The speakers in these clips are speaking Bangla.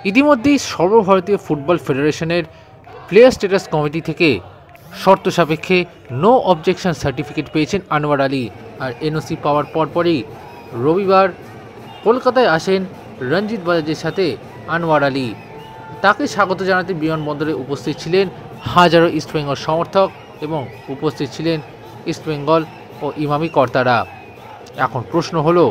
ইতিমধ্যেই সর্বভারতীয় ফুটবল ফেডারেশনের প্লেয়ার স্ট্যাটাস কমিটি থেকে শর্ত সাপেক্ষে নো অবজেকশন সার্টিফিকেট পেয়েছেন আনোয়ার আলী। আর এনওসি পাওয়ার পরপরই রবিবার কলকাতায় আসেন রঞ্জিত বাজাজের সাথে আনোয়ার আলী। তাকে স্বাগত জানাতে বিমানবন্দরে উপস্থিত ছিলেন হাজারো ইস্টবেঙ্গল সমর্থক এবং উপস্থিত ছিলেন ইস্টবেঙ্গল ও ইমামি কর্তারা। এখন প্রশ্ন হলো,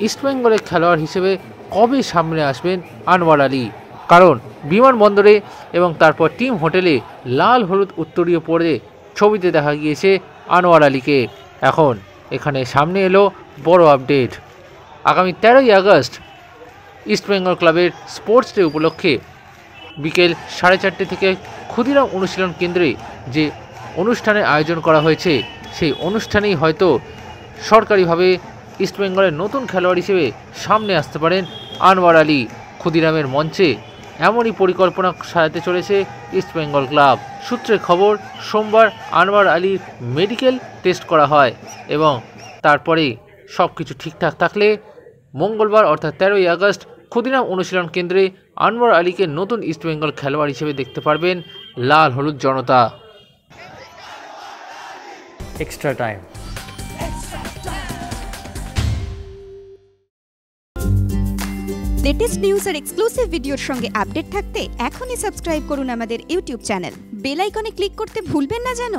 ইস্টবেঙ্গলের খেলোয়াড় হিসেবে কবে সামনে আসবেন আনোয়ার আলী? কারণ বিমানবন্দরে এবং তারপর টিম হোটেলে লাল হলুদ উত্তরীয় পরে ছবিতে দেখা গিয়েছে আনোয়ার আলীকে। এখন এখানে সামনে এলো বড় আপডেট। আগামী 13ই আগস্ট ইস্টবেঙ্গল ক্লাবের স্পোর্টস ডে উপলক্ষে বিকেল 4:30 থেকে ক্ষুদিরাম অনুশীলন কেন্দ্রে যে অনুষ্ঠানের আয়োজন করা হয়েছে, সেই অনুষ্ঠানেই হয়তো সরকারিভাবে ইস্টবেঙ্গলের নতুন খেলোয়াড় হিসেবে সামনে আসতে পারেন আনোয়ার আলী। ক্ষুদিরামের মঞ্চে এমনই পরিকল্পনা সাজাতে চলেছে ইস্টবেঙ্গল ক্লাব। সূত্রে খবর, সোমবার আনোয়ার আলীর মেডিকেল টেস্ট করা হয় এবং তারপরে সব কিছু ঠিকঠাক থাকলে মঙ্গলবার অর্থাৎ 13ই আগস্ট ক্ষুদিরাম অনুশীলন কেন্দ্রে আনোয়ার আলীকে নতুন ইস্টবেঙ্গল খেলোয়াড় হিসেবে দেখতে পারবেন লাল হলুদ জনতা। Extra time. লেটেস্ট নিউজ আর এক্সক্লুসিভ ভিডিওর সঙ্গে আপডেট থাকতে এখনই সাবস্ক্রাইব করুন আমাদের ইউটিউব চ্যানেল। বেল আইকনে ক্লিক করতে ভুলবেন না যেন।